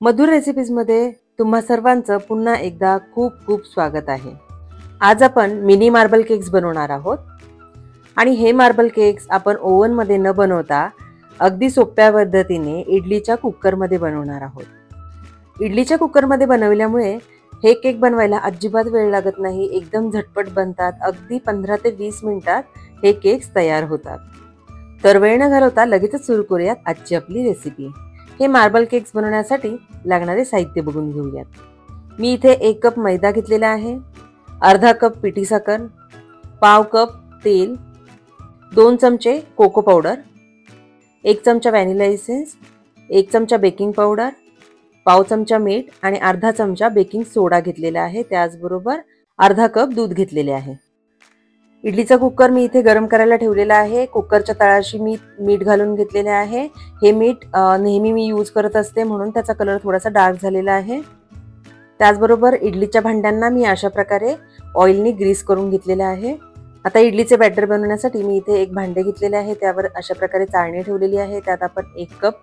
मधुर रेसिपीजमध्ये तुम्हा सर्वांचं पुन्हा एकदा खूप खूप स्वागत आहे। आज आपण मिनी मार्बल केक्स बनवणार आहोत आणि हे मार्बल केक्स आपण ओव्हनमध्ये न बनवता अगदी सोप्या पद्धतीने इडलीच्या कुकरमध्ये बनवणार आहोत। इडलीच्या कुकरमध्ये बनवल्यामुळे हे केक बनवायला अजिबात वेळ लागत नाही, एकदम झटपट बनतात। अगदी 15 ते 20 मिनिटात हे केक्स तयार होतात। तर वेळ न घालवता लगेचच सुरू करूयात आजची आपली रेसिपी। हे मार्बल केक्स बनवण्यासाठी लागणारे साहित्य बघून घेऊयात। मी इथे 1 कप मैदा घेतलेला आहे, अर्धा कप पिठी साखर, पाव कप तेल, 2 चमचे कोको पावडर, 1 चमचा व्हॅनिला एसेन्स, 1 चमचा बेकिंग पावडर, पाव चमचा मीठ आणि अर्धा चमचा बेकिंग सोडा घेतलेला आहे। त्याचबरोबर अर्धा कप दूध घेतलेले आहे। इडलीचा कुकर मी इथे गरम करायला ठेवलेला आहे। कुकरच्या तळाशी मी मीठ घालून घेतलेले आहे। हे मीठ नेहमी मी यूज करत असते म्हणून त्याचा कलर थोडासा डार्क झालेला आहे। त्याचबरोबर इडलीच्या भांड्यांना मी अशा प्रकारे ऑइलनी ग्रीस करून घेतलेले आहे। आता इडलीचे बॅटर बनवण्यासाठी मी इथे एक भांडे घेतलेले आहे, त्यावर अशा प्रकारे चाळणी ठेवलेली आहे। त्यात आपण 1 कप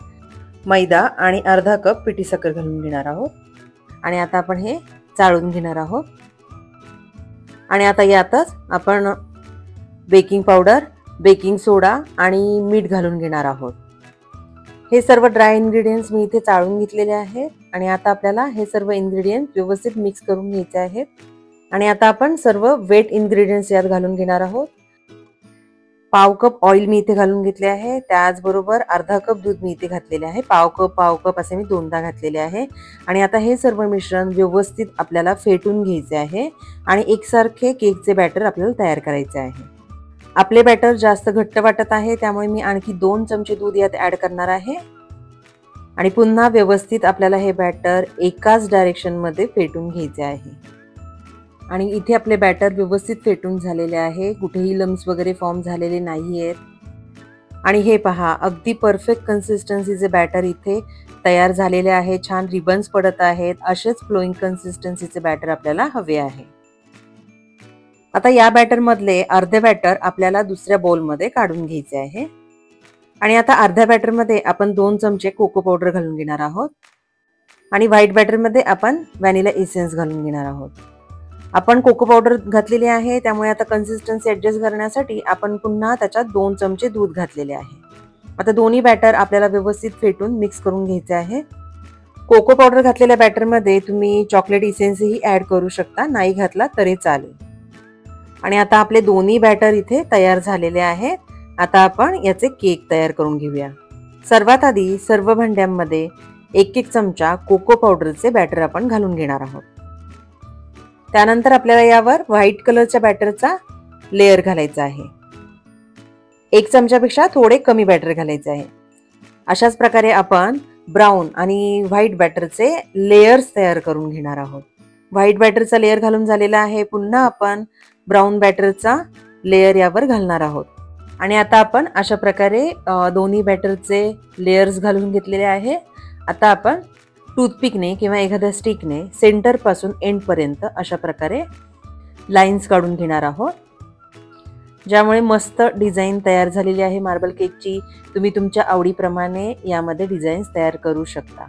मैदा आणि अर्धा कप पिठी साखर घालून घेणार आहोत आणि आता आपण हे चाळून घेणार आहोत। आणि आता यातच आपण बेकिंग पावडर, बेकिंग सोडा आणि मीठ घालून घेणार आहोत। हे सर्व ड्राय इन्ग्रेडियंट्स मी इथे चाळून घेतलेले आहेत आणि आता आपल्याला हे सर्व इन्ग्रेडियंट्स व्यवस्थित मिक्स करून घ्यायचे आहेत। आणि आता आपण सर्व वेट इन्ग्रेडियंट्स यात घालून घेणार आहोत। पाव कप ऑइल मी इथे घालून घेतले आहे, त्याचबरोबर अर्धा कप दूध मी इथे घातलेले आहे। पाव कप असे मी दोनदा घातलेले आहे। आणि आता हे सर्व मिश्रण व्यवस्थित आपल्याला फेटून घ्यायचे आहे आणि एकसारखे केकचे बॅटर आपल्याला तयार करायचे आहे। आपले बॅटर जास्त घट्ट वाटत आहे, त्यामुळे मी आणखी 2 चमचे दूध यात ऍड करणार आहे आणि पुन्हा व्यवस्थित आपल्याला हे बॅटर एकाच डायरेक्शन मध्ये फेटून घ्यायचे आहे। आणि इथे आपले बॅटर व्यवस्थित फेटून झालेले आहे, कुठेही लम्स वगैरे फॉर्म झालेले नाहीयेत। आणि हे पहा, अगदी परफेक्ट कन्सिस्टन्सीचे बॅटर इथे तयार झालेले आहे। छान रिबन्स पडत आहेत। असेच फ्लोइंग कन्सिस्टन्सीचे बॅटर आपल्याला हवे आहे। आता या बॅटर मधले अर्धे बॅटर आपल्याला दुसऱ्या बाउल मध्ये काढून घ्यायचे आहे। आणि आता अर्ध्या बॅटर मध्ये आपण 2 चमचे कोको पावडर घालून घेणार आहोत आणि व्हाईट बॅटर मध्ये आपण व्हॅनिला एसेन्स घालून घेणार आहोत। आपण कोको पावडर घातलेली आहे, त्यामुळे आता कन्सिस्टन्सी ऍडजस्ट करण्यासाठी आपण पुन्हा त्याच्यात 2 चमचे दूध घातलेले आहे। आता दोन्ही बॅटर आपल्याला व्यवस्थित फेटून मिक्स करून घ्यायचे आहे। कोको पावडर घातलेल्या बॅटर मध्ये तुम्ही चॉकलेट इसेन्सही ऍड करू शकता, नाही घातला तरी चालेल। आणि आता आपले दोन्ही बॅटर इथे तयार झालेले आहेत। आता आपण याचे केक तयार करून घेऊया। सर्वात आधी सर्व भांड्यांमध्ये 1-1 चमचा कोको पावडरचे बॅटर आपण घालून घेणार आहोत। त्यानंतर आपल्याला यावर व्हाईट कलरच्या बॅटरचा लेयर घालायचा आहे। 1 चमच्यापेक्षा थोडे कमी बॅटर घालायचे आहे। अशाच प्रकारे आपण ब्राऊन आणि व्हाईट बॅटरचे लेयर्स तयार करून घेणार आहोत। व्हाईट बॅटरचा लेयर घालून झालेला आहे, पुन्हा आपण ब्राऊन बॅटरचा लेयर यावर घालणार आहोत। आणि आता आपण अशा प्रकारे दोन्ही बॅटरचे लेयर्स घालून घेतलेले आहे। आता आपण टूथपिकने किंवा एखाद्या स्टिकने सेंटर पासून एंड पर्यंत अशा प्रकारे लाईन्स काढून घेणार आहोत, ज्यामुळे मस्त डिझाइन तयार झालेली आहे मार्बल केकची। तुम्ही तुमच्या आवडीप्रमाणे यामध्ये डिझाईन्स तयार करू शकता।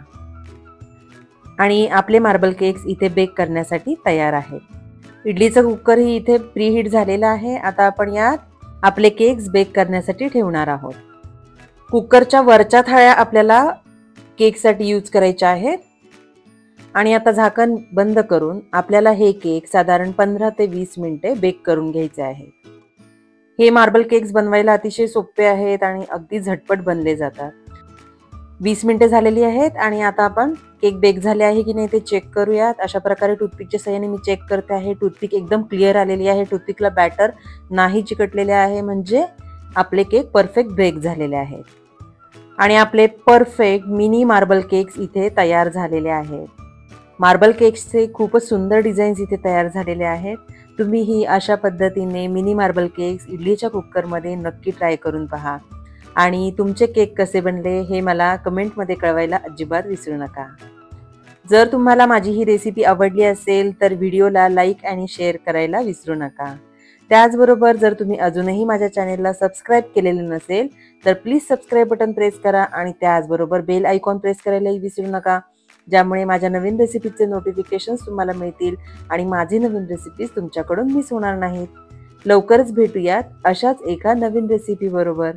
आणि आपले मार्बल केक्स इथे बेक करण्यासाठी तयार आहेत। इडलीचा कुकर ही इथे प्रीहीट झालेला आहे। आता आपण यात आपले केक्स बेक करण्यासाठी ठेवणार आहोत। कुकरच्या वरच्या थाळ्या आपल्याला केकसाठी यूज करायच्या आहेत। आणि आता झाकण बंद करून आपल्याला हे केक साधारण 15 ते 20 मिनिटे बेक करून घ्यायचे आहे। हे मार्बल केक्स बनवायला अतिशय सोपे आहेत आणि अगदी झटपट बनले जातात। 20 मिनिटे झालेली आहेत आणि आता आपण केक बेक झाले आहे की नाही ते चेक करूयात। अशा प्रकारे टूथपिकच्या सहाय्याने मी चेक करते आहे। टूथपिक एकदम क्लिअर आलेली आहे, टूथपिकला बॅटर नाही चिकटलेले आहे, म्हणजे आपले केक परफेक्ट बेक झालेले आहेत। आणि आपले परफेक्ट मिनी मार्बल केक्स इथे तयार झालेले आहेत। मार्बल केक्सचे खूपच सुंदर डिझाईन्स इथे तयार झालेले आहेत। तुम्हीही अशा पद्धतीने मिनी मार्बल केक्स इडलीच्या कुकरमध्ये नक्की ट्राय करून पहा आणि तुमचे केक कसे बनले हे मला कमेंटमध्ये कळवायला अजिबात विसरू नका। जर तुम्हाला माझी ही रेसिपी आवडली असेल तर व्हिडिओला लाईक आणि शेअर करायला विसरू नका। त्याचबरोबर जर तुम्ही अजूनही माझ्या चॅनेलला सबस्क्राइब केलेले नसेल तर प्लीज सबस्क्राइब बटन प्रेस करा आणि त्याचबरोबर बेल आयकॉन प्रेस करायलाही विसरू नका, ज्यामुळे माझ्या नवीन रेसिपीचे नोटिफिकेशन्स तुम्हाला मिळतील आणि माझी नवीन रेसिपीज तुमच्याकडून मिस होणार नाहीत. लवकरच भेटूयात अशाच एका नवीन रेसिपी बरोबर.